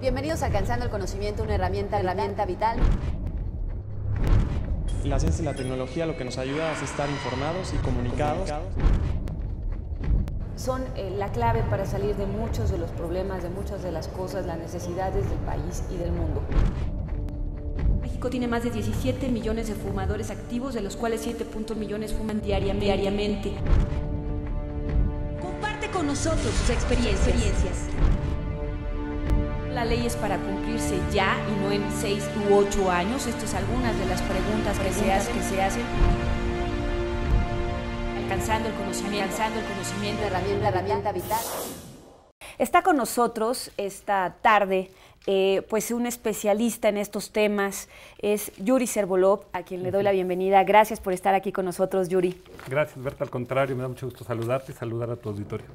Bienvenidos a Alcanzando el Conocimiento, una herramienta vital. La ciencia y la tecnología lo que nos ayuda es estar informados y comunicados. Son la clave para salir de muchos de los problemas, de muchas de las cosas, las necesidades del país y del mundo. México tiene más de 17 millones de fumadores activos, de los cuales 7 millones fuman diariamente. Comparte con nosotros sus experiencias. La ley es para cumplirse ya y no en 6 u 8 años. Estas son algunas de las preguntas que se hacen. Alcanzando el conocimiento, herramienta vital. Está con nosotros esta tarde pues un especialista en estos temas, es Yuri Servolov, a quien le doy la bienvenida. Gracias por estar aquí con nosotros, Yuri. Gracias, Berta, al contrario, me da mucho gusto saludarte y saludar a tu auditorio.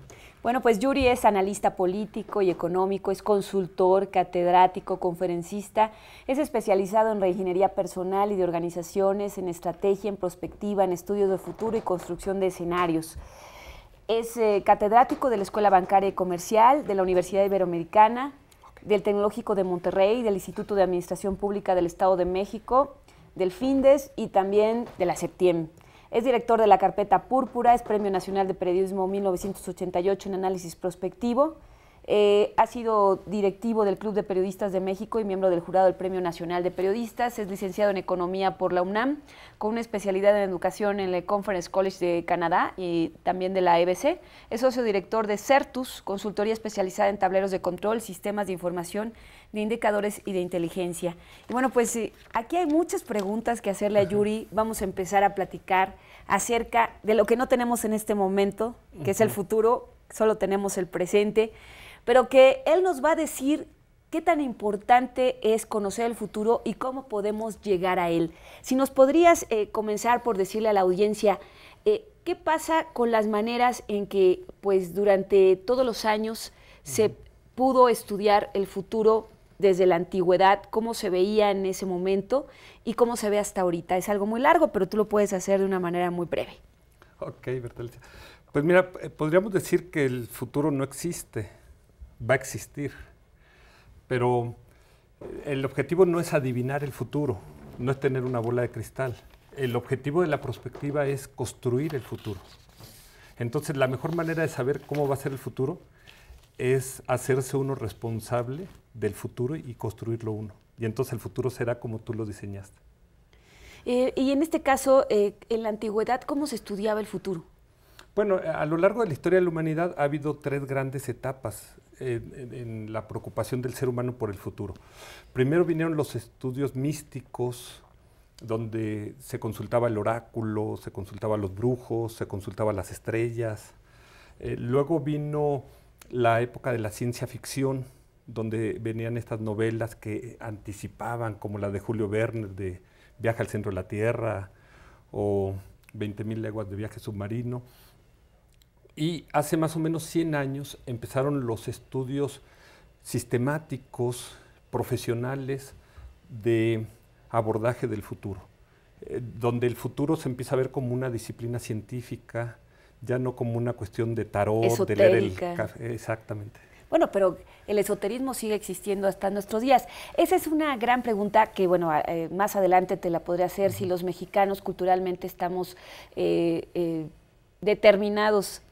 Bueno, pues Yuri es analista político y económico, es consultor, catedrático, conferencista, es especializado en reingeniería personal y de organizaciones, en estrategia, en prospectiva, en estudios de futuro y construcción de escenarios. Es catedrático de la Escuela Bancaria y Comercial, de la Universidad Iberoamericana, del Tecnológico de Monterrey, del Instituto de Administración Pública del Estado de México, del FINDES y también de la SEPTIEM. Es director de la Carpeta Púrpura, es Premio Nacional de Periodismo 1988 en análisis prospectivo. Ha sido directivo del Club de Periodistas de México y miembro del jurado del Premio Nacional de Periodistas. Es licenciado en Economía por la UNAM, con una especialidad en Educación en el Conference College de Canadá y también de la EBC. Es socio director de Certus, consultoría especializada en tableros de control, sistemas de información, de indicadores y de inteligencia. Y bueno, pues aquí hay muchas preguntas que hacerle a Yuri. Vamos a empezar a platicar acerca de lo que no tenemos en este momento, que es el futuro, solo tenemos el presente, pero que él nos va a decir qué tan importante es conocer el futuro y cómo podemos llegar a él. Si nos podrías comenzar por decirle a la audiencia, ¿qué pasa con las maneras en que pues, durante todos los años se pudo estudiar el futuro desde la antigüedad, cómo se veía en ese momento y cómo se ve hasta ahorita? Es algo muy largo, pero tú lo puedes hacer de una manera muy breve. Ok, Bertalicia. Pues mira, podríamos decir que el futuro no existe, va a existir, pero el objetivo no es adivinar el futuro, no es tener una bola de cristal. El objetivo de la prospectiva es construir el futuro. Entonces, la mejor manera de saber cómo va a ser el futuro es hacerse uno responsable del futuro y construirlo uno. Y entonces el futuro será como tú lo diseñaste. Y en este caso, en la antigüedad, ¿cómo se estudiaba el futuro? Bueno, a lo largo de la historia de la humanidad ha habido 3 grandes etapas en la preocupación del ser humano por el futuro. Primero vinieron los estudios místicos, donde se consultaba el oráculo, se consultaba a los brujos, se consultaba a las estrellas. Luego vino la época de la ciencia ficción, donde venían estas novelas que anticipaban, como la de Julio Verne, de Viaje al centro de la Tierra, o 20.000 leguas de viaje submarino. Y hace más o menos 100 años empezaron los estudios sistemáticos, profesionales, de abordaje del futuro, donde el futuro se empieza a ver como una disciplina científica, ya no como una cuestión de tarot, esotérica, de leer el café. Exactamente. Bueno, pero el esoterismo sigue existiendo hasta nuestros días. Esa es una gran pregunta que, bueno, más adelante te la podré hacer, si los mexicanos culturalmente estamos determinados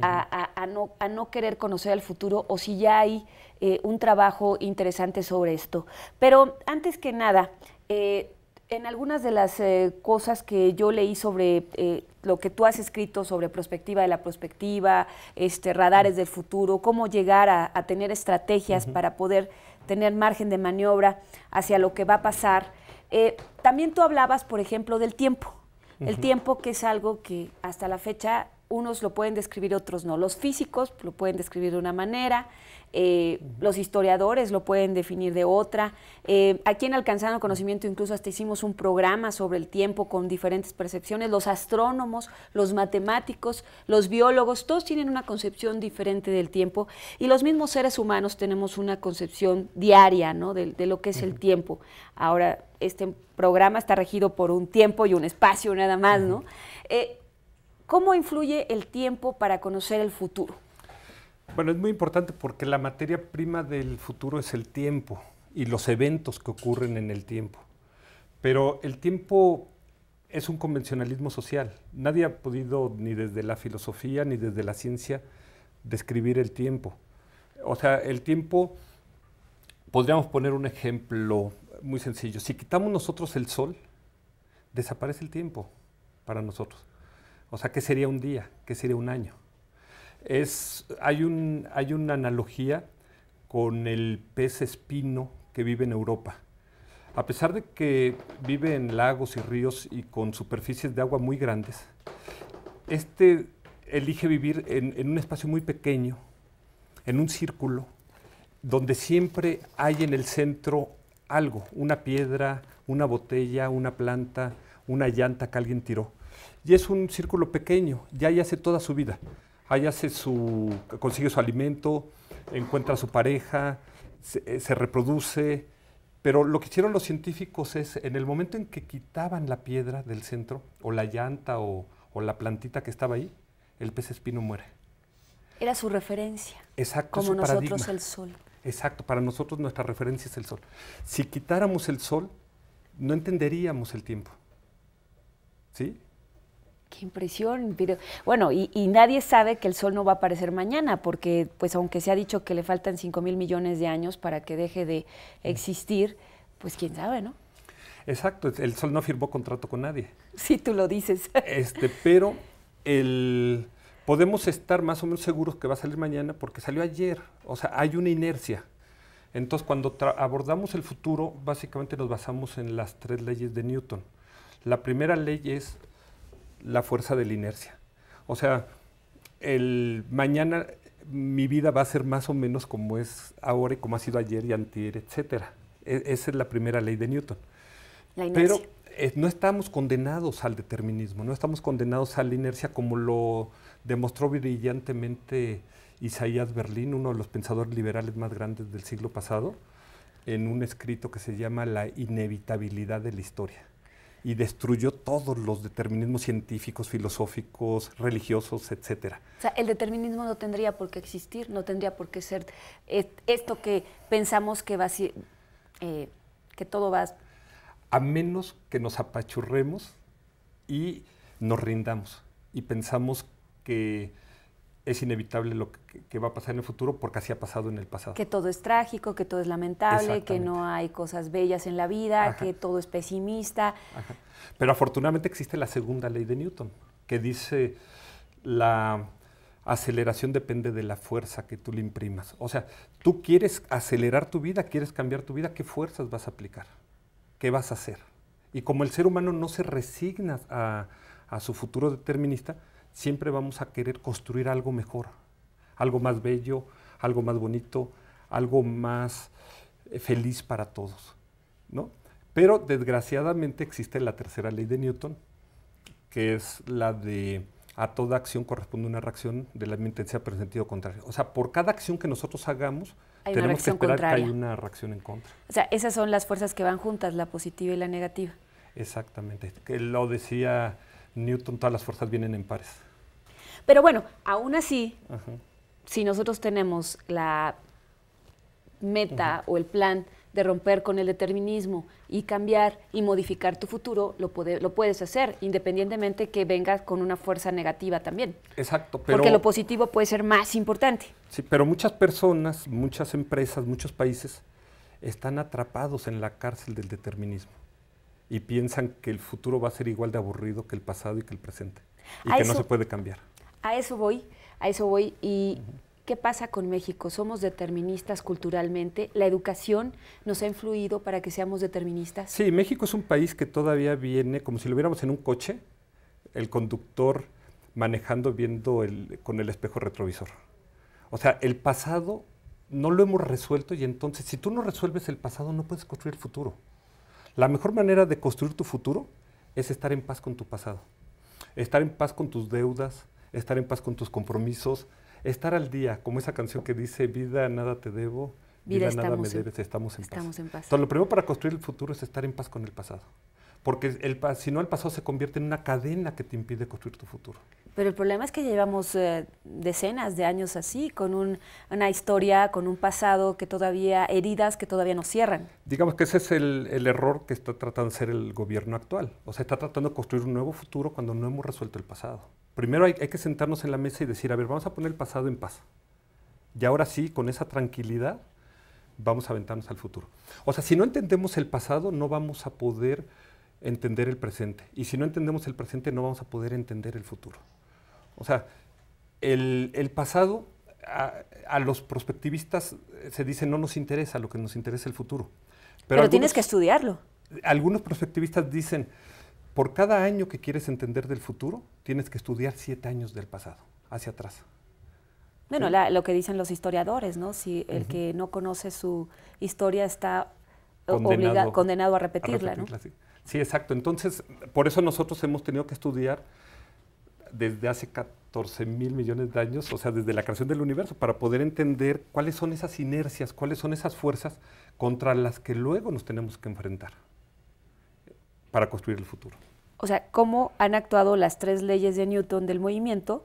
a no querer conocer el futuro o si ya hay un trabajo interesante sobre esto. Pero antes que nada, en algunas de las cosas que yo leí sobre lo que tú has escrito sobre perspectiva de la prospectiva, radares del futuro, cómo llegar a tener estrategias para poder tener margen de maniobra hacia lo que va a pasar, también tú hablabas, por ejemplo, del tiempo. El tiempo, que es algo que hasta la fecha unos lo pueden describir, otros no. Los físicos lo pueden describir de una manera, los historiadores lo pueden definir de otra. Aquí en Alcanzando Conocimiento incluso hasta hicimos un programa sobre el tiempo con diferentes percepciones. Los astrónomos, los matemáticos, los biólogos, todos tienen una concepción diferente del tiempo y los mismos seres humanos tenemos una concepción diaria, ¿no?, de lo que es el tiempo. Ahora, este programa está regido por un tiempo y un espacio nada más, ¿no? ¿Cómo influye el tiempo para conocer el futuro? Bueno, es muy importante porque la materia prima del futuro es el tiempo y los eventos que ocurren en el tiempo. Pero el tiempo es un convencionalismo social. Nadie ha podido, ni desde la filosofía ni desde la ciencia, describir el tiempo. O sea, el tiempo, podríamos poner un ejemplo muy sencillo. Si quitamos nosotros el sol, desaparece el tiempo para nosotros. O sea, ¿qué sería un día? ¿Qué sería un año? Hay una analogía con el pez espino que vive en Europa. A pesar de que vive en lagos y ríos y con superficies de agua muy grandes, elige vivir en un espacio muy pequeño, en un círculo, donde siempre hay en el centro algo, una piedra, una botella, una planta, una llanta que alguien tiró. Y es un círculo pequeño, y ahí hace toda su vida. Ahí consigue su alimento, encuentra a su pareja, se reproduce. Pero lo que hicieron los científicos es, en el momento en que quitaban la piedra del centro, o la llanta, o la plantita que estaba ahí, el pez espino muere. Era su referencia. Exacto, como su nosotros paradigma. el sol. Exacto, para nosotros nuestra referencia es el sol. Si quitáramos el sol, no entenderíamos el tiempo. ¿Sí? Qué impresión. Pero, bueno, y nadie sabe que el sol no va a aparecer mañana, porque pues aunque se ha dicho que le faltan 5,000 millones de años para que deje de existir, pues quién sabe, ¿no? Exacto, el sol no firmó contrato con nadie. Sí, tú lo dices. Pero podemos estar más o menos seguros que va a salir mañana porque salió ayer. O sea, hay una inercia. Entonces, cuando abordamos el futuro, básicamente nos basamos en las 3 leyes de Newton. La primera ley es la fuerza de la inercia. O sea, mañana mi vida va a ser más o menos como es ahora y como ha sido ayer y antier, etcétera. Esa es la primera ley de Newton. La inercia. Pero no estamos condenados al determinismo, no estamos condenados a la inercia como lo demostró brillantemente Isaías Berlin, uno de los pensadores liberales más grandes del siglo pasado, en un escrito que se llama La inevitabilidad de la historia. Y destruyó todos los determinismos científicos, filosóficos, religiosos, etcétera. O sea, el determinismo no tendría por qué existir, no tendría por qué ser esto que pensamos que va a ser, que todo va a menos que nos apachurremos y nos rindamos y pensamos que es inevitable lo que va a pasar en el futuro porque así ha pasado en el pasado. Que todo es trágico, que todo es lamentable, que no hay cosas bellas en la vida, ajá, que todo es pesimista. Ajá. Pero afortunadamente existe la segunda ley de Newton, que dice la aceleración depende de la fuerza que tú le imprimas. O sea, tú quieres acelerar tu vida, quieres cambiar tu vida, ¿qué fuerzas vas a aplicar? ¿Qué vas a hacer? Y como el ser humano no se resigna a su futuro determinista, siempre vamos a querer construir algo mejor, algo más bello, algo más bonito, algo más feliz para todos, ¿no? Pero desgraciadamente existe la tercera ley de Newton, que es la de a toda acción corresponde una reacción de la misma intensidad pero en sentido contrario. O sea, por cada acción que nosotros hagamos, tenemos que esperar contraria. Que hay una reacción en contra. O sea, esas son las fuerzas que van juntas, la positiva y la negativa. Exactamente. Que lo decía Newton, todas las fuerzas vienen en pares. Pero bueno, aún así, ajá, si nosotros tenemos la meta, ajá, o el plan de romper con el determinismo y cambiar y modificar tu futuro, lo puedes hacer, independientemente que vengas con una fuerza negativa también. Exacto. Pero, porque lo positivo puede ser más importante. Sí, pero muchas personas, muchas empresas, muchos países están atrapados en la cárcel del determinismo y piensan que el futuro va a ser igual de aburrido que el pasado y que el presente y que no se puede cambiar. A eso voy y ¿qué pasa con México? ¿Somos deterministas culturalmente? ¿La educación nos ha influido para que seamos deterministas? Sí, México es un país que todavía viene, como si lo viéramos en un coche, el conductor manejando viendo con el espejo retrovisor. O sea, el pasado no lo hemos resuelto y entonces si tú no resuelves el pasado no puedes construir el futuro. La mejor manera de construir tu futuro es estar en paz con tu pasado, estar en paz con tus deudas, estar en paz con tus compromisos, estar al día, como esa canción que dice, vida, nada te debo, vida nada me debes, estamos en paz. Entonces, lo primero para construir el futuro es estar en paz con el pasado. Porque si no, el pasado se convierte en una cadena que te impide construir tu futuro. Pero el problema es que llevamos decenas de años así, con una historia, con un pasado que todavía, heridas que todavía no cierran. Digamos que ese es el error que está tratando de hacer el gobierno actual. O sea, está tratando de construir un nuevo futuro cuando no hemos resuelto el pasado. Primero hay que sentarnos en la mesa y decir, a ver, vamos a poner el pasado en paz. Y ahora sí, con esa tranquilidad, vamos a aventarnos al futuro. O sea, si no entendemos el pasado, no vamos a poder entender el presente. Y si no entendemos el presente, no vamos a poder entender el futuro. O sea, el pasado a los prospectivistas se dice no nos interesa, lo que nos interesa es el futuro. Pero tienes que estudiarlo. Algunos prospectivistas dicen, por cada año que quieres entender del futuro, tienes que estudiar 7 años del pasado, hacia atrás. Bueno, ¿sí? Lo que dicen los historiadores, ¿no? Si el que no conoce su historia está condenado a repetirla, ¿no? Sí. Sí, exacto. Entonces, por eso nosotros hemos tenido que estudiar desde hace 14,000 millones de años, o sea, desde la creación del universo, para poder entender cuáles son esas inercias, cuáles son esas fuerzas contra las que luego nos tenemos que enfrentar para construir el futuro. O sea, cómo han actuado las 3 leyes de Newton del movimiento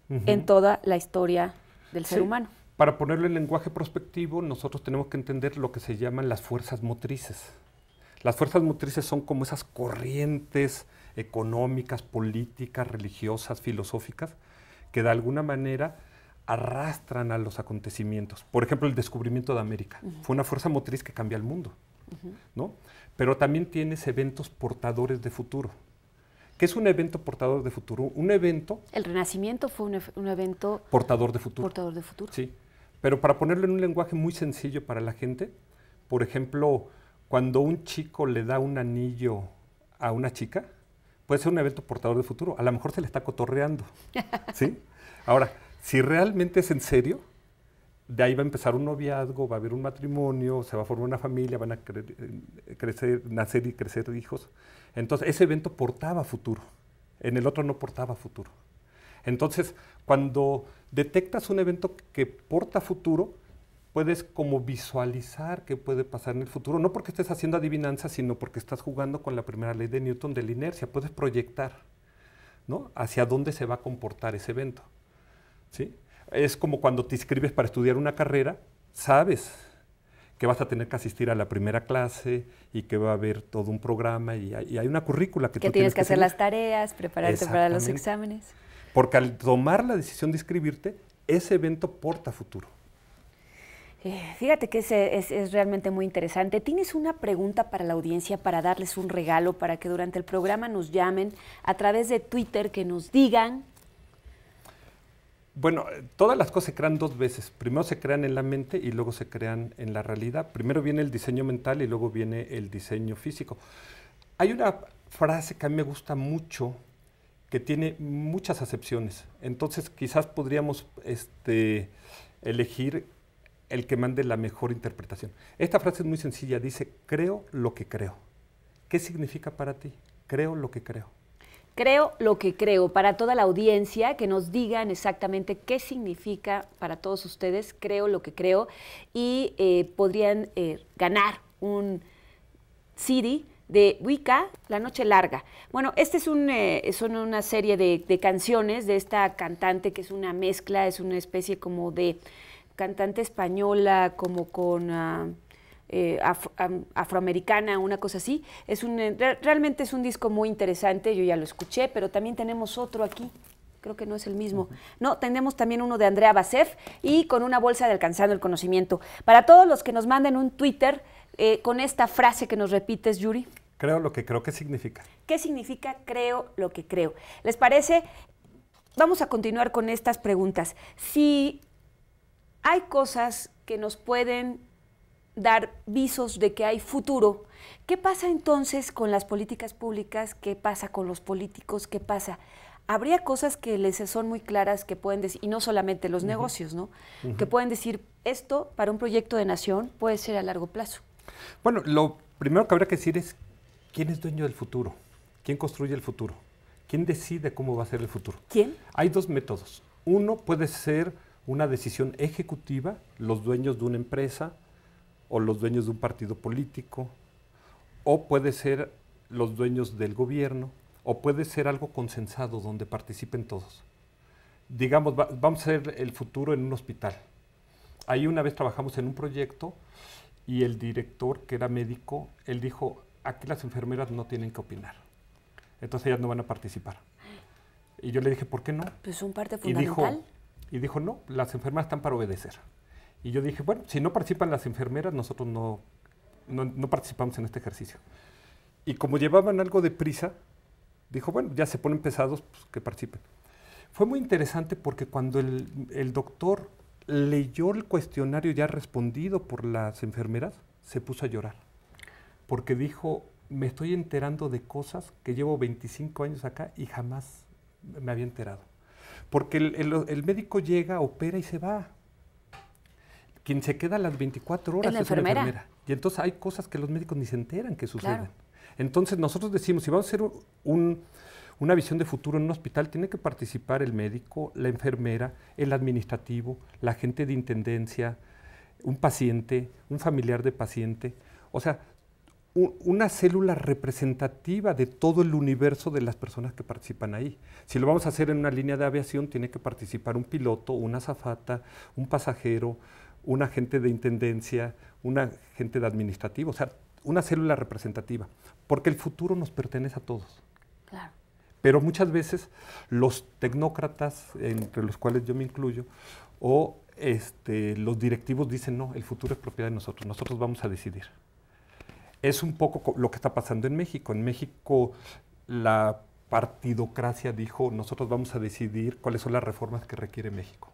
en toda la historia del ser humano. Para ponerlo en lenguaje prospectivo, nosotros tenemos que entender lo que se llaman las fuerzas motrices. Las fuerzas motrices son como esas corrientes económicas, políticas, religiosas, filosóficas, que de alguna manera arrastran a los acontecimientos. Por ejemplo, el descubrimiento de América fue una fuerza motriz que cambia el mundo, ¿no? Pero también tienes eventos portadores de futuro. ¿Qué es un evento portador de futuro? Un evento... El Renacimiento fue un evento... Portador de futuro. Portador de futuro. Sí, pero para ponerlo en un lenguaje muy sencillo para la gente, por ejemplo, cuando un chico le da un anillo a una chica, puede ser un evento portador de futuro. A lo mejor se le está cotorreando, ¿sí? Ahora, si realmente es en serio, de ahí va a empezar un noviazgo, va a haber un matrimonio, se va a formar una familia, van a nacer y crecer hijos. Entonces, ese evento portaba futuro. En el otro no portaba futuro. Entonces, cuando detectas un evento que porta futuro, puedes como visualizar qué puede pasar en el futuro, no porque estés haciendo adivinanza, sino porque estás jugando con la primera ley de Newton de la inercia. Puedes proyectar, ¿no?, hacia dónde se va a comportar ese evento, ¿sí? Es como cuando te inscribes para estudiar una carrera, sabes que vas a tener que asistir a la primera clase y que va a haber todo un programa y hay una currícula que tú tienes que hacer seguir. las tareas, prepararte para los exámenes. Porque al tomar la decisión de inscribirte, ese evento porta futuro. Fíjate que es realmente muy interesante. ¿Tienes una pregunta para la audiencia, para darles un regalo, para que durante el programa nos llamen a través de Twitter, que nos digan? Bueno, todas las cosas se crean 2 veces. Primero se crean en la mente y luego se crean en la realidad. Primero viene el diseño mental y luego viene el diseño físico. Hay una frase que a mí me gusta mucho, que tiene muchas acepciones. Entonces, quizás podríamos elegir el que mande la mejor interpretación. Esta frase es muy sencilla, dice, creo lo que creo. ¿Qué significa para ti? Creo lo que creo. Creo lo que creo. Para toda la audiencia, que nos digan exactamente qué significa para todos ustedes, creo lo que creo, y podrían ganar un CD de Wicca, La Noche Larga. Bueno, este son una serie de canciones de esta cantante que es una mezcla, es una especie como de cantante española, como con afroamericana, una cosa así. Realmente es un disco muy interesante, yo ya lo escuché, pero también tenemos otro aquí, creo que no es el mismo. No, tenemos también uno de Andrea Basef y con una bolsa de Alcanzando el Conocimiento. Para todos los que nos manden un Twitter con esta frase que nos repites, Yuri. Creo lo que creo, ¿qué significa? ¿Qué significa creo lo que creo? ¿Les parece? Vamos a continuar con estas preguntas. Si hay cosas que nos pueden dar visos de que hay futuro, ¿qué pasa entonces con las políticas públicas? ¿Qué pasa con los políticos? ¿Qué pasa? Habría cosas que les son muy claras que pueden decir, y no solamente los negocios, ¿no? Que pueden decir, esto para un proyecto de nación puede ser a largo plazo. Bueno, lo primero que habría que decir es, ¿quién es dueño del futuro? ¿Quién construye el futuro? ¿Quién decide cómo va a ser el futuro? ¿Quién? Hay 2 métodos. Uno puede ser una decisión ejecutiva, los dueños de una empresa o los dueños de un partido político, o puede ser los dueños del gobierno, o puede ser algo consensado donde participen todos. digamos, vamos a hacer el futuro en un hospital. Ahí una vez trabajamos en un proyecto y el director, que era médico, él dijo, aquí las enfermeras no tienen que opinar. Entonces ellas no van a participar. Y yo le dije, ¿por qué no? Pues un parte fundamental. Y dijo, no, las enfermeras están para obedecer. Y yo dije, bueno, si no participan las enfermeras, nosotros no participamos en este ejercicio. Y como llevaban algo de prisa, dijo, bueno, ya se ponen pesados, pues que participen. Fue muy interesante porque cuando el doctor leyó el cuestionario ya respondido por las enfermeras, se puso a llorar. Porque dijo, me estoy enterando de cosas que llevo 25 años acá y jamás me había enterado. Porque el médico llega, opera y se va. Quien se queda las 24 horas es una enfermera. Y entonces hay cosas que los médicos ni se enteran que suceden. Claro. Entonces nosotros decimos, si vamos a hacer una visión de futuro en un hospital, tiene que participar el médico, la enfermera, el administrativo, la gente de intendencia, un paciente, un familiar de paciente. O sea, una célula representativa de todo el universo de las personas que participan ahí. Si lo vamos a hacer en una línea de aviación, tiene que participar un piloto, una azafata, un pasajero, un agente de intendencia, un agente de administrativo, o sea, una célula representativa, porque el futuro nos pertenece a todos. Claro. Pero muchas veces los tecnócratas, entre los cuales yo me incluyo, o los directivos dicen, no, el futuro es propiedad de nosotros vamos a decidir. Es un poco lo que está pasando en México. En México la partidocracia dijo, nosotros vamos a decidir cuáles son las reformas que requiere México.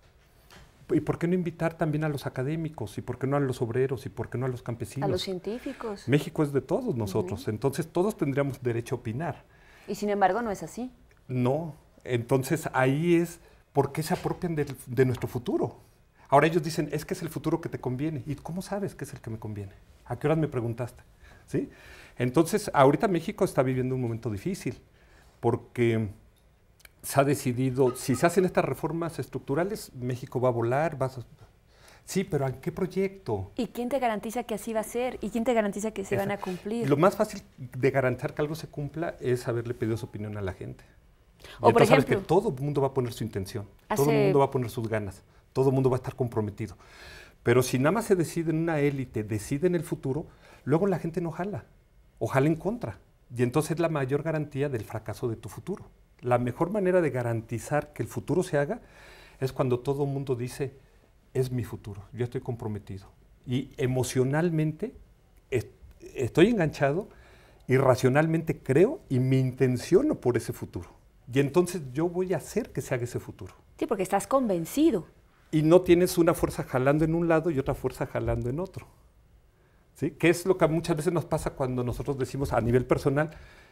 ¿Y por qué no invitar también a los académicos? ¿Y por qué no a los obreros? ¿Y por qué no a los campesinos? A los científicos. México es de todos nosotros, entonces todos tendríamos derecho a opinar. Y sin embargo no es así. No, entonces ahí es por qué se apropian de nuestro futuro. Ahora ellos dicen, es que es el futuro que te conviene. ¿Y cómo sabes que es el que me conviene? ¿A qué horas me preguntaste? ¿Sí? Entonces, ahorita México está viviendo un momento difícil porque se ha decidido, si se hacen estas reformas estructurales, México va a volar, sí, pero ¿a qué proyecto? ¿Y quién te garantiza que así va a ser? ¿Y quién te garantiza que se van a cumplir? Lo más fácil de garantizar que algo se cumpla es haberle pedido su opinión a la gente. O por ejemplo, sabes que todo el mundo va a poner su intención, todo el mundo va a poner sus ganas, todo el mundo va a estar comprometido. Pero si nada más se decide en una élite, decide en el futuro, luego la gente no jala, o jala en contra. Y entonces es la mayor garantía del fracaso de tu futuro. La mejor manera de garantizar que el futuro se haga es cuando todo el mundo dice, es mi futuro, yo estoy comprometido. Y emocionalmente estoy enganchado y racionalmente creo y me intenciono por ese futuro. Y entonces yo voy a hacer que se haga ese futuro. Sí, porque estás convencido. Y no tienes una fuerza jalando en un lado y otra fuerza jalando en otro. ¿Sí? Que es lo que muchas veces nos pasa cuando nosotros decimos a nivel personal,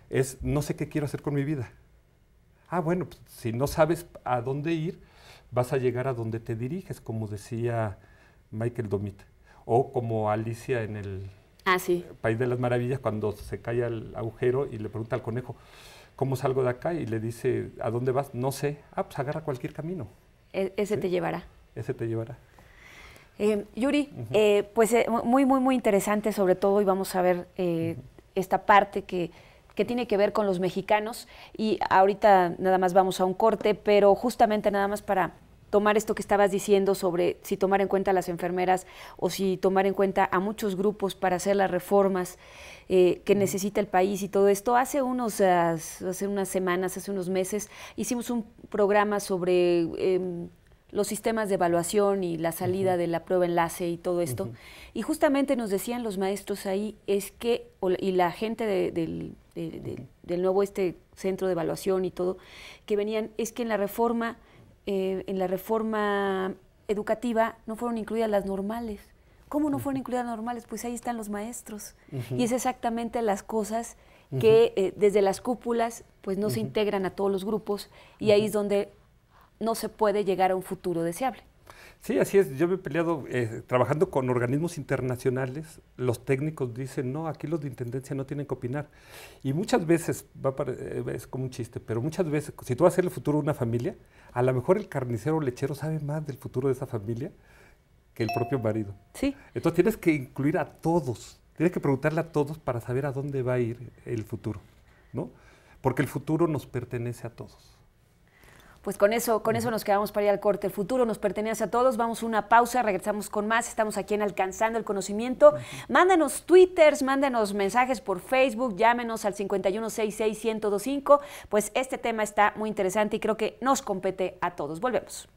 es no sé qué quiero hacer con mi vida. Ah, bueno, pues, si no sabes a dónde ir, vas a llegar a donde te diriges, como decía Michael Domit. O como Alicia en el País de las Maravillas, cuando se cae al agujero y le pregunta al conejo, ¿cómo salgo de acá? Y le dice, ¿a dónde vas? No sé. Ah, pues agarra cualquier camino. Ese te llevará. Ese te llevará. Yuri, pues muy, muy, muy interesante sobre todo, y vamos a ver esta parte que tiene que ver con los mexicanos, y ahorita nada más vamos a un corte, pero justamente nada más para tomar esto que estabas diciendo sobre si tomar en cuenta a las enfermeras o si tomar en cuenta a muchos grupos para hacer las reformas que necesita el país y todo esto. Hace unas semanas, hace unos meses, hicimos un programa sobre los sistemas de evaluación y la salida de la prueba enlace y todo esto. Y justamente nos decían los maestros ahí, es que, y la gente del nuevo centro de evaluación y todo, que venían, es que en la reforma educativa no fueron incluidas las normales. ¿Cómo no fueron incluidas las normales? Pues ahí están los maestros. Y es exactamente las cosas que desde las cúpulas pues no se integran a todos los grupos, y ahí es donde no se puede llegar a un futuro deseable. Sí, así es. Yo me he peleado trabajando con organismos internacionales. Los técnicos dicen, no, aquí los de intendencia no tienen que opinar. Y muchas veces, es como un chiste, pero muchas veces, si tú vas a hacer el futuro de una familia, a lo mejor el carnicero o lechero sabe más del futuro de esa familia que el propio marido. Sí. Entonces tienes que incluir a todos, tienes que preguntarle a todos para saber a dónde va a ir el futuro, ¿no? Porque el futuro nos pertenece a todos. Pues con eso nos quedamos para ir al corte. El futuro nos pertenece a todos. Vamos a una pausa, regresamos con más. Estamos aquí en Alcanzando el Conocimiento. Mándanos twitters, mándanos mensajes por Facebook, llámenos al 5166-1025. Pues este tema está muy interesante y creo que nos compete a todos. Volvemos.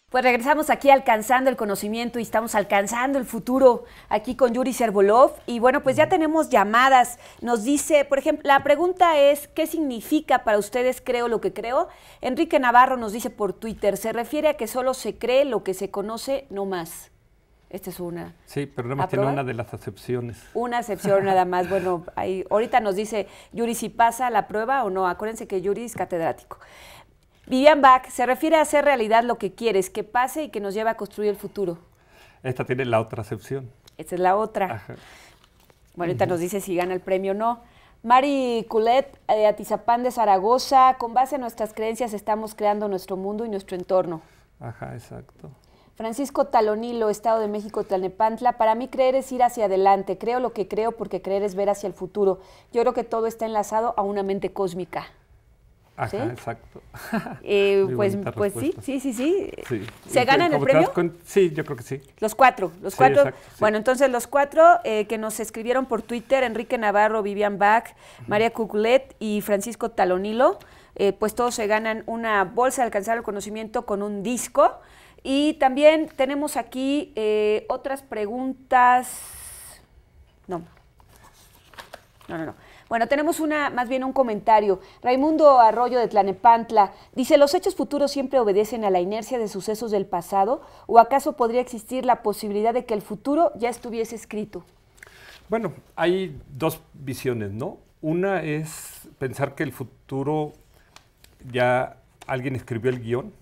Pues regresamos aquí Alcanzando el Conocimiento y estamos alcanzando el futuro aquí con Yuri Servolov. Y bueno, pues ya tenemos llamadas. Nos dice, por ejemplo, la pregunta es, ¿qué significa para ustedes creo lo que creo? Enrique Navarro nos dice por Twitter, se refiere a que solo se cree lo que se conoce, no más. Esta es una. Sí, pero nada más tiene una de las acepciones. Una acepción nada más. Bueno, ahorita nos dice Yuri si pasa la prueba o no. Acuérdense que Yuri es catedrático. Vivian Bach, se refiere a hacer realidad lo que quieres, que pase y que nos lleve a construir el futuro. Esta tiene la otra acepción. Esta es la otra. Ajá. Bueno, ahorita nos dice si gana el premio o no. Mari Culet, de Atizapán de Zaragoza, con base en nuestras creencias estamos creando nuestro mundo y nuestro entorno. Ajá, exacto. Francisco Talonilo, Estado de México, Tlalnepantla, para mí creer es ir hacia adelante. Creo lo que creo porque creer es ver hacia el futuro. Yo creo que todo está enlazado a una mente cósmica. Ajá, ¿sí? Exacto. Pues sí. Sí. ¿Se ganan el premio? Sí, yo creo que sí. Los cuatro. Exacto, sí. Bueno, entonces los cuatro que nos escribieron por Twitter, Enrique Navarro, Vivian Bach, María Cuculet y Francisco Talonilo, pues todos se ganan una bolsa de Alcanzar el Conocimiento con un disco. Y también tenemos aquí otras preguntas. No. Bueno, tenemos más bien un comentario. Raimundo Arroyo de Tlalnepantla dice, ¿los hechos futuros siempre obedecen a la inercia de sucesos del pasado? ¿O acaso podría existir la posibilidad de que el futuro ya estuviese escrito? Bueno, hay dos visiones, ¿no? Una es pensar que el futuro ya alguien escribió el guión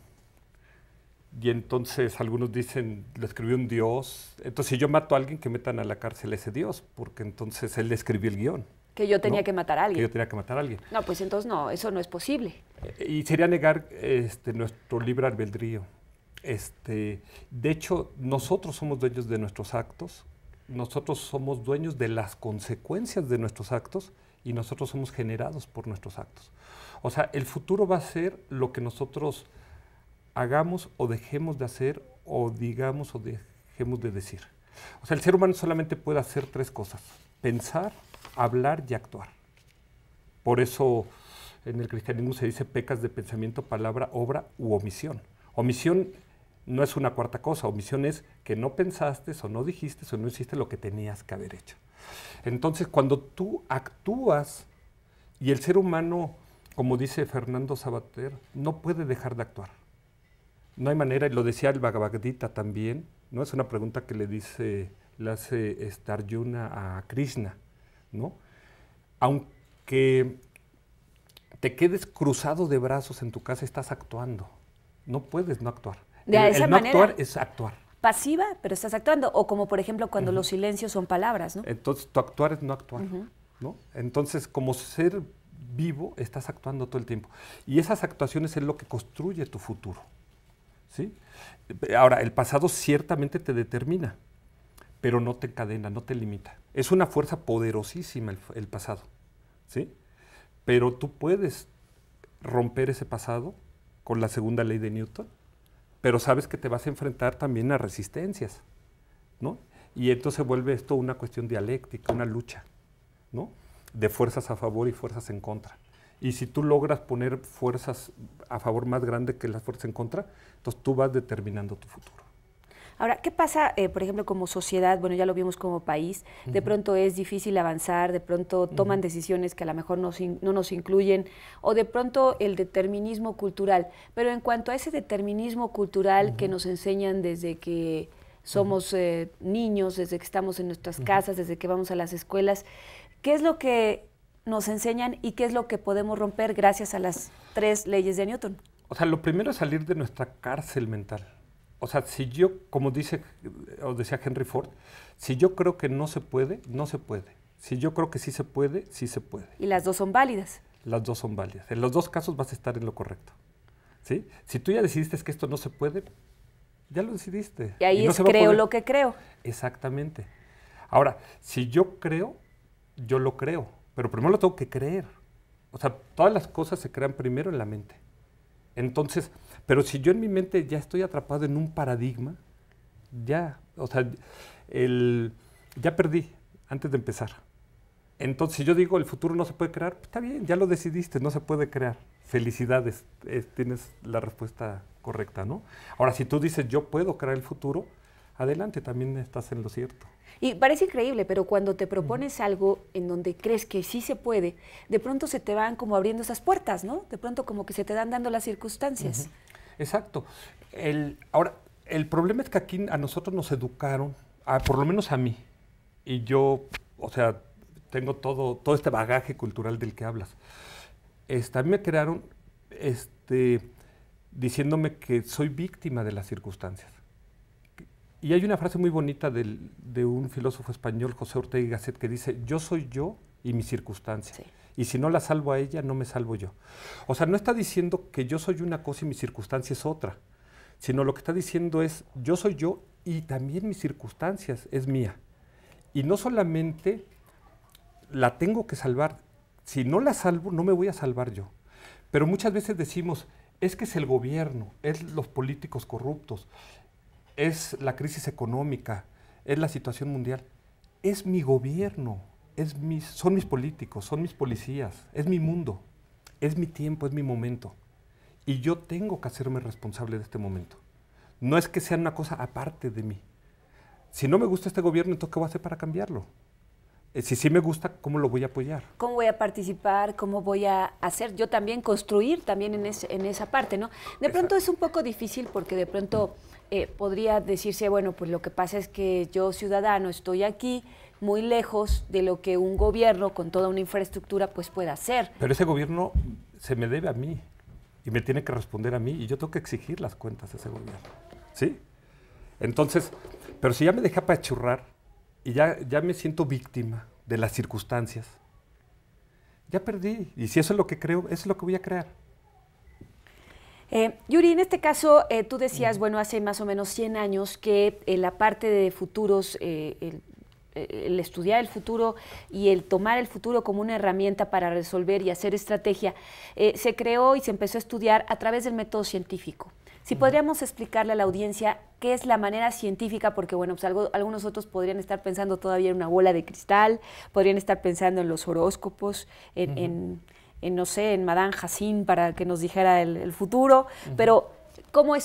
y entonces algunos dicen, lo escribió un dios. Entonces, si yo mato a alguien, que metan a la cárcel a ese dios, porque entonces él escribió el guión. Que yo tenía que matar a alguien. Que yo tenía que matar a alguien. No, pues entonces no, eso no es posible. Y sería negar nuestro libre albedrío. De hecho, nosotros somos dueños de nuestros actos, nosotros somos dueños de las consecuencias de nuestros actos y nosotros somos generados por nuestros actos. O sea, el futuro va a ser lo que nosotros hagamos o dejemos de hacer o digamos o dejemos de decir. O sea, el ser humano solamente puede hacer tres cosas: pensar, hablar y actuar. Por eso en el cristianismo se dice pecas de pensamiento, palabra, obra u omisión. Omisión no es una cuarta cosa, omisión es que no pensaste o no dijiste o no hiciste lo que tenías que haber hecho. Entonces, cuando tú actúas, y el ser humano, como dice Fernando Sabater, no puede dejar de actuar. No hay manera, y lo decía el Bhagavad Gita también, ¿no? Es una pregunta que le hace Arjuna a Krishna, ¿no? Aunque te quedes cruzado de brazos en tu casa, estás actuando. No puedes no actuar. De esa no manera, actuar es actuar. Pasiva, pero estás actuando. O como, por ejemplo, cuando los silencios son palabras, ¿no? Entonces, tu actuar es no actuar, ¿no? Entonces, como ser vivo, estás actuando todo el tiempo. Y esas actuaciones es lo que construye tu futuro, ¿sí? Ahora, el pasado ciertamente te determina, pero no te encadena, no te limita. Es una fuerza poderosísima el pasado, ¿sí? Pero tú puedes romper ese pasado con la segunda ley de Newton, pero sabes que te vas a enfrentar también a resistencias, ¿no? Y entonces vuelve esto una cuestión dialéctica, una lucha, ¿no? De fuerzas a favor y fuerzas en contra. Y si tú logras poner fuerzas a favor más grandes que las fuerzas en contra, entonces tú vas determinando tu futuro. Ahora, ¿qué pasa, por ejemplo, como sociedad? Bueno, ya lo vimos como país, de pronto es difícil avanzar, de pronto toman decisiones que a lo mejor no nos incluyen, o de pronto el determinismo cultural. Pero en cuanto a ese determinismo cultural que nos enseñan desde que somos niños, desde que estamos en nuestras casas, desde que vamos a las escuelas, ¿qué es lo que nos enseñan y qué es lo que podemos romper gracias a las 3 leyes de Newton? O sea, lo primero es salir de nuestra cárcel mental. O sea, si yo, como decía Henry Ford, si yo creo que no se puede, no se puede. Si yo creo que sí se puede, sí se puede. Y las dos son válidas. Las dos son válidas. En los dos casos vas a estar en lo correcto, ¿sí? Si tú ya decidiste que esto no se puede, ya lo decidiste. Y ahí no es creo lo que creo. Exactamente. Ahora, si yo creo, yo lo creo. Pero primero lo tengo que creer. O sea, todas las cosas se crean primero en la mente. Entonces, pero si yo en mi mente ya estoy atrapado en un paradigma, ya, o sea, ya perdí antes de empezar. Entonces, si yo digo el futuro no se puede crear, pues está bien, ya lo decidiste, no se puede crear. Felicidades, tienes la respuesta correcta, ¿no? Ahora, si tú dices yo puedo crear el futuro, adelante, también estás en lo cierto. Y parece increíble, pero cuando te propones algo en donde crees que sí se puede, de pronto se te van como abriendo esas puertas, ¿no? De pronto como que se te dan dando las circunstancias. Exacto. Ahora, el problema es que aquí a nosotros nos educaron, por lo menos a mí, y yo, o sea, tengo todo este bagaje cultural del que hablas. A mí me crearon diciéndome que soy víctima de las circunstancias. Y hay una frase muy bonita de un filósofo español, José Ortega y Gasset, que dice, yo soy yo y mi circunstancia. Sí. Y si no la salvo a ella, no me salvo yo. O sea, no está diciendo que yo soy una cosa y mi circunstancia es otra, sino lo que está diciendo es, yo soy yo y también mis circunstancias es mía. Y no solamente la tengo que salvar, si no la salvo, no me voy a salvar yo. Pero muchas veces decimos, es que es el gobierno, es los políticos corruptos, es la crisis económica, es la situación mundial. Es mi gobierno, son mis políticos, son mis policías, es mi mundo, es mi tiempo, es mi momento. Y yo tengo que hacerme responsable de este momento. No es que sea una cosa aparte de mí. Si no me gusta este gobierno, entonces ¿qué voy a hacer para cambiarlo? Si sí me gusta, ¿cómo lo voy a apoyar? ¿Cómo voy a participar? ¿Cómo voy a hacer? Yo también construir también en esa parte, ¿no? De pronto es un poco difícil porque de pronto podría decirse, bueno, pues lo que pasa es que yo, ciudadano, estoy aquí muy lejos de lo que un gobierno con toda una infraestructura pues pueda hacer. Pero ese gobierno se me debe a mí y me tiene que responder a mí y yo tengo que exigir las cuentas de ese gobierno, ¿sí? Entonces, pero si ya me dejé apachurrar, y ya me siento víctima de las circunstancias, ya perdí. Y si eso es lo que creo, eso es lo que voy a crear. Yuri, en este caso, tú decías, bueno, hace más o menos 100 años que la parte de futuros, el estudiar el futuro y el tomar el futuro como una herramienta para resolver y hacer estrategia, se creó y se empezó a estudiar a través del método científico. Si podríamos explicarle a la audiencia qué es la manera científica, porque bueno, pues algunos otros podrían estar pensando todavía en una bola de cristal, podrían estar pensando en los horóscopos, no sé, en Madame Jacin para que nos dijera el futuro, pero ¿cómo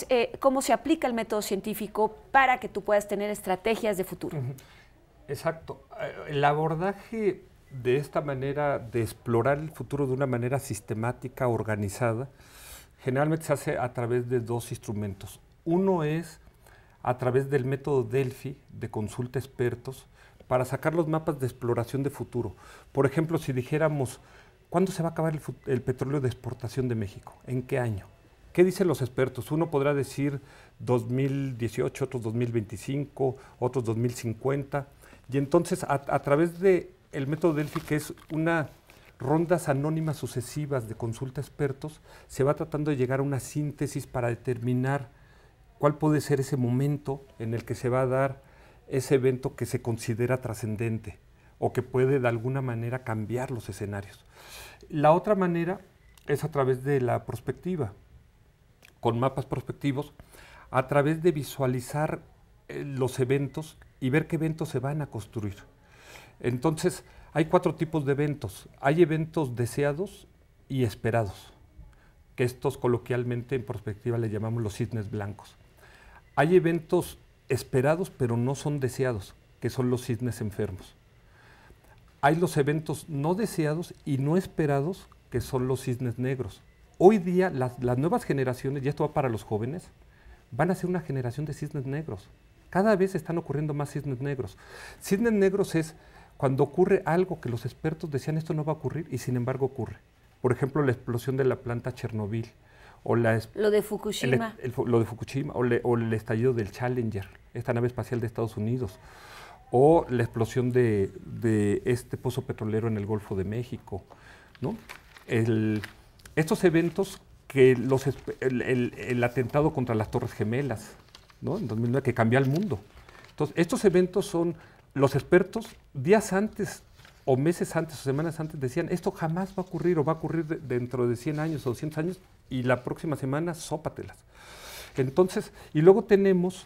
se aplica el método científico para que tú puedas tener estrategias de futuro? Exacto. El abordaje de esta manera de explorar el futuro de una manera sistemática, organizada, generalmente se hace a través de dos instrumentos. Uno es a través del método Delphi, de consulta a expertos, para sacar los mapas de exploración de futuro. Por ejemplo, si dijéramos, ¿cuándo se va a acabar el petróleo de exportación de México? ¿En qué año? ¿Qué dicen los expertos? Uno podrá decir 2018, otros 2025, otros 2050. Y entonces, a través del método Delphi, que es una rondas anónimas sucesivas de consulta a expertos, se va tratando de llegar a una síntesis para determinar cuál puede ser ese momento en el que se va a dar ese evento que se considera trascendente o que puede de alguna manera cambiar los escenarios. La otra manera es a través de la prospectiva, con mapas prospectivos, a través de visualizar los eventos y ver qué eventos se van a construir. Entonces, hay 4 tipos de eventos. Hay eventos deseados y esperados, que estos coloquialmente en perspectiva le llamamos los cisnes blancos. Hay eventos esperados pero no son deseados, que son los cisnes enfermos. Hay los eventos no deseados y no esperados, que son los cisnes negros. Hoy día las nuevas generaciones, y esto va para los jóvenes, van a ser una generación de cisnes negros. Cada vez están ocurriendo más cisnes negros. Cisnes negros es cuando ocurre algo que los expertos decían esto no va a ocurrir y sin embargo ocurre. Por ejemplo, la explosión de la planta Chernobyl, o lo de Fukushima, lo de Fukushima, o el estallido del Challenger, esta nave espacial de Estados Unidos, o la explosión de este pozo petrolero en el Golfo de México, ¿no? Estos eventos que el atentado contra las Torres Gemelas, ¿no? En 2009, que cambió el mundo. Entonces, estos eventos son los expertos días antes o meses antes o semanas antes decían, esto jamás va a ocurrir o va a ocurrir dentro de 100 años o 200 años y la próxima semana sópatelas. Entonces, y luego tenemos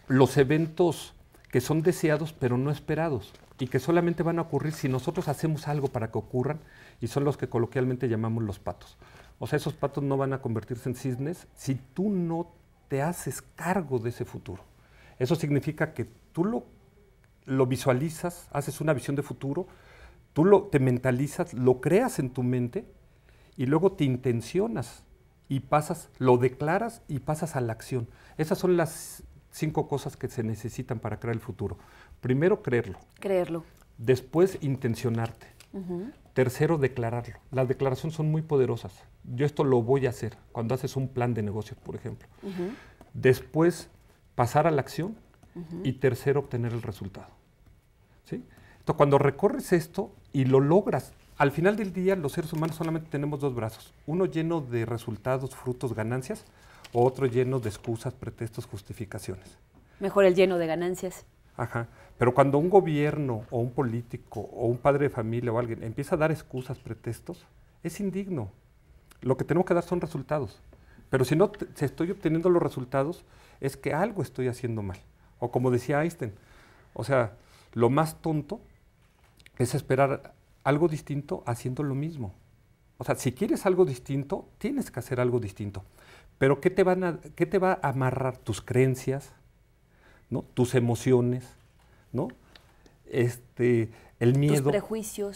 los eventos que son deseados pero no esperados y que solamente van a ocurrir si nosotros hacemos algo para que ocurran y son los que coloquialmente llamamos los patos. O sea, esos patos no van a convertirse en cisnes si tú no te haces cargo de ese futuro. Eso significa que tú lo visualizas, haces una visión de futuro, te mentalizas, lo creas en tu mente y luego te intencionas y lo declaras y pasas a la acción. Esas son las 5 cosas que se necesitan para crear el futuro. Primero, creerlo. Creerlo. Después, intencionarte. Tercero, declararlo. Las declaraciones son muy poderosas. Yo esto lo voy a hacer cuando haces un plan de negocios, por ejemplo. Después, pasar a la acción. Y tercero, obtener el resultado. ¿Sí? Entonces, cuando recorres esto y lo logras, al final del día los seres humanos solamente tenemos 2 brazos. Uno lleno de resultados, frutos, ganancias, o otro lleno de excusas, pretextos, justificaciones. Mejor el lleno de ganancias. Ajá. Pero cuando un gobierno o un político o un padre de familia o alguien empieza a dar excusas, pretextos, es indigno. Lo que tenemos que dar son resultados. Pero si no si estoy obteniendo los resultados, es que algo estoy haciendo mal. O como decía Einstein, o sea, lo más tonto es esperar algo distinto haciendo lo mismo. O sea, si quieres algo distinto, tienes que hacer algo distinto. Pero ¿qué te va a amarrar? Tus creencias, ¿no? Tus emociones, ¿no? El miedo.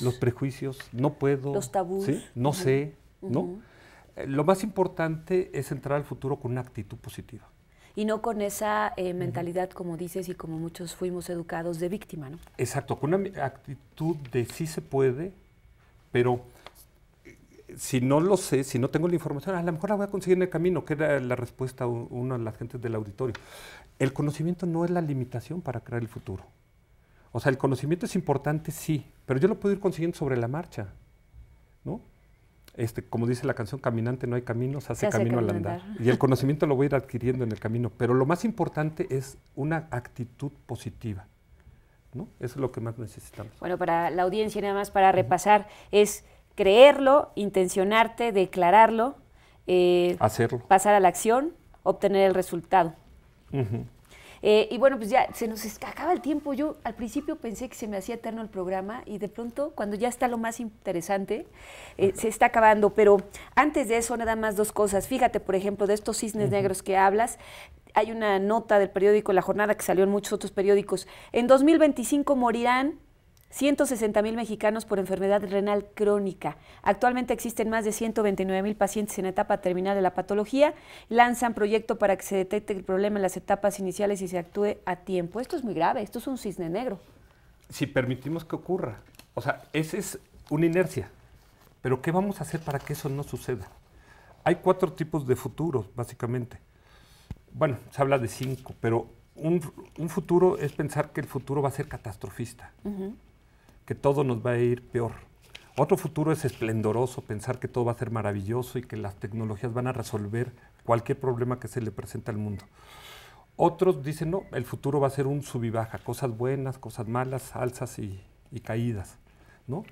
Los prejuicios. No puedo. Los tabús. ¿Sí? No sé, ¿no? Lo más importante es entrar al futuro con una actitud positiva. Y no con esa mentalidad, como dices, y como muchos fuimos educados, de víctima, ¿no? Exacto, con una actitud de sí se puede, pero si no lo sé, si no tengo la información, a lo mejor la voy a conseguir en el camino, que era la respuesta a una de las gentes del auditorio. El conocimiento no es la limitación para crear el futuro. O sea, el conocimiento es importante, sí, pero yo lo puedo ir consiguiendo sobre la marcha, ¿no? Como dice la canción, caminante no hay camino, se hace camino al andar. Y el conocimiento lo voy a ir adquiriendo en el camino, pero lo más importante es una actitud positiva, ¿no? Eso es lo que más necesitamos. Bueno, para la audiencia, nada más para repasar, es creerlo, intencionarte, declararlo, hacerlo, pasar a la acción, obtener el resultado. Y bueno, pues ya se nos acaba el tiempo. Yo al principio pensé que se me hacía eterno el programa y de pronto, cuando ya está lo más interesante, se está acabando. Pero antes de eso, nada más 2 cosas. Fíjate, por ejemplo, de estos cisnes negros que hablas, hay una nota del periódico La Jornada que salió en muchos otros periódicos. En 2025 morirán 160,000 mexicanos por enfermedad renal crónica. Actualmente existen más de 129,000 pacientes en etapa terminal de la patología. Lanzan proyecto para que se detecte el problema en las etapas iniciales y se actúe a tiempo. Esto es muy grave, esto es un cisne negro. Si permitimos que ocurra. O sea, esa es una inercia. Pero ¿qué vamos a hacer para que eso no suceda? Hay 4 tipos de futuros, básicamente. Bueno, se habla de 5, pero un futuro es pensar que el futuro va a ser catastrofista. Que todo nos va a ir peor. Otro futuro es esplendoroso, pensar que todo va a ser maravilloso y que las tecnologías van a resolver cualquier problema que se le presente al mundo. Otros dicen, no, el futuro va a ser un sub y baja, cosas buenas, cosas malas, alzas y caídas, ¿no?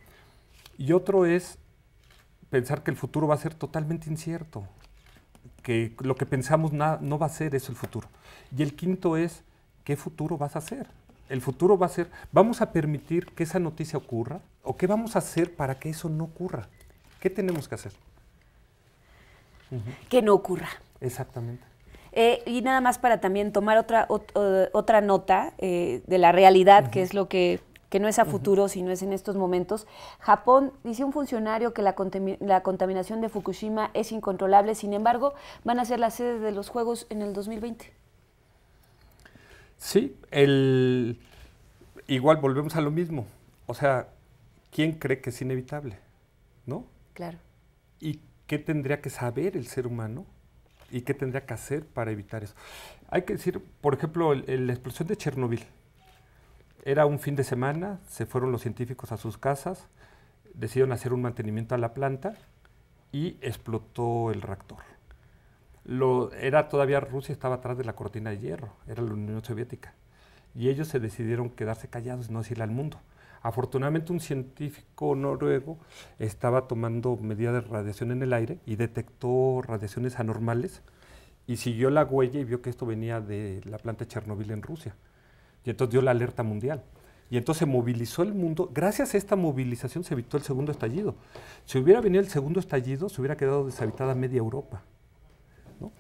Y otro es pensar que el futuro va a ser totalmente incierto, que lo que pensamos no va a ser eso el futuro. Y el quinto es, ¿qué futuro vas a hacer? El futuro va a ser, ¿vamos a permitir que esa noticia ocurra? ¿O qué vamos a hacer para que eso no ocurra? ¿Qué tenemos que hacer? Que no ocurra. Exactamente. Y nada más para también tomar otra nota de la realidad, que es lo que no es a futuro, sino es en estos momentos. Japón, dice un funcionario que la contaminación de Fukushima es incontrolable, sin embargo, van a ser la sede de los Juegos en el 2020. Sí, igual volvemos a lo mismo. O sea, ¿quién cree que es inevitable? ¿No? Claro. ¿Y qué tendría que saber el ser humano? ¿Y qué tendría que hacer para evitar eso? Hay que decir, por ejemplo, la explosión de Chernobyl. Era un fin de semana, se fueron los científicos a sus casas, decidieron hacer un mantenimiento a la planta y explotó el reactor. Todavía Rusia estaba atrás de la cortina de hierro, era la Unión Soviética. Y ellos se decidieron quedarse callados y no decirle al mundo. Afortunadamente un científico noruego estaba tomando medidas de radiación en el aire y detectó radiaciones anormales y siguió la huella y vio que esto venía de la planta de Chernobyl en Rusia. Y entonces dio la alerta mundial. Y entonces se movilizó el mundo. Gracias a esta movilización se evitó el segundo estallido. Si hubiera venido el segundo estallido, se hubiera quedado deshabitada media Europa, ¿no?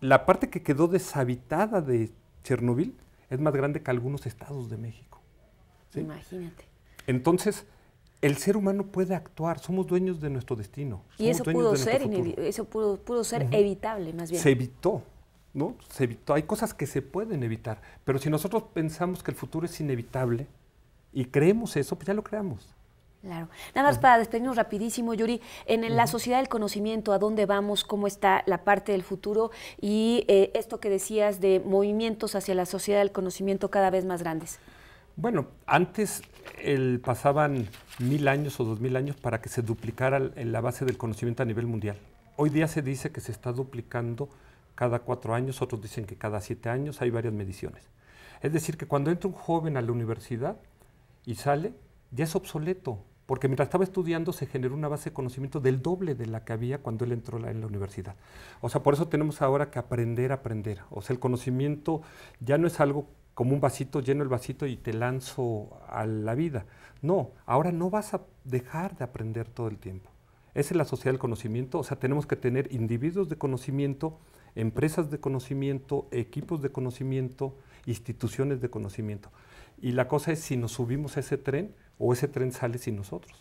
La parte que quedó deshabitada de Chernobyl es más grande que algunos estados de México, ¿sí? Imagínate. Entonces, el ser humano puede actuar, somos dueños de nuestro destino. Y eso pudo ser evitable, más bien. Se evitó, ¿no? Se evitó. Hay cosas que se pueden evitar, pero si nosotros pensamos que el futuro es inevitable y creemos eso, pues ya lo creamos. Claro. Nada más para despedirnos rapidísimo, Yuri, en la sociedad del conocimiento, ¿a dónde vamos? ¿Cómo está la parte del futuro? Y esto que decías de movimientos hacia la sociedad del conocimiento cada vez más grandes. Bueno, antes pasaban 1000 años o 2000 años para que se duplicara la base del conocimiento a nivel mundial. Hoy día se dice que se está duplicando cada 4 años, otros dicen que cada 7 años, hay varias mediciones. Es decir, que cuando entra un joven a la universidad y sale, ya es obsoleto, porque mientras estaba estudiando se generó una base de conocimiento del doble de la que había cuando él entró en la universidad. O sea, por eso tenemos ahora que aprender a aprender. O sea, el conocimiento ya no es algo como un vasito, lleno el vasito y te lanzo a la vida. No, ahora no vas a dejar de aprender todo el tiempo. Esa es la sociedad del conocimiento, o sea, tenemos que tener individuos de conocimiento, empresas de conocimiento, equipos de conocimiento, instituciones de conocimiento. Y la cosa es si nos subimos a ese tren o ese tren sale sin nosotros.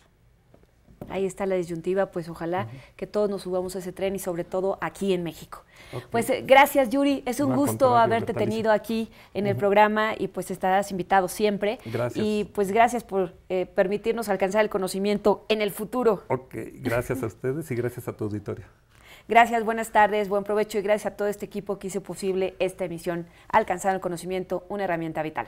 Ahí está la disyuntiva, pues ojalá que todos nos subamos a ese tren y sobre todo aquí en México. Okay. Pues gracias, Yuri, es un gusto haberte tenido aquí en el programa y pues estarás invitado siempre. Gracias. Y pues gracias por permitirnos alcanzar el conocimiento en el futuro. Ok, gracias a ustedes y gracias a tu auditorio. Gracias, buenas tardes, buen provecho y gracias a todo este equipo que hizo posible esta emisión, Alcanzar el Conocimiento, una herramienta vital.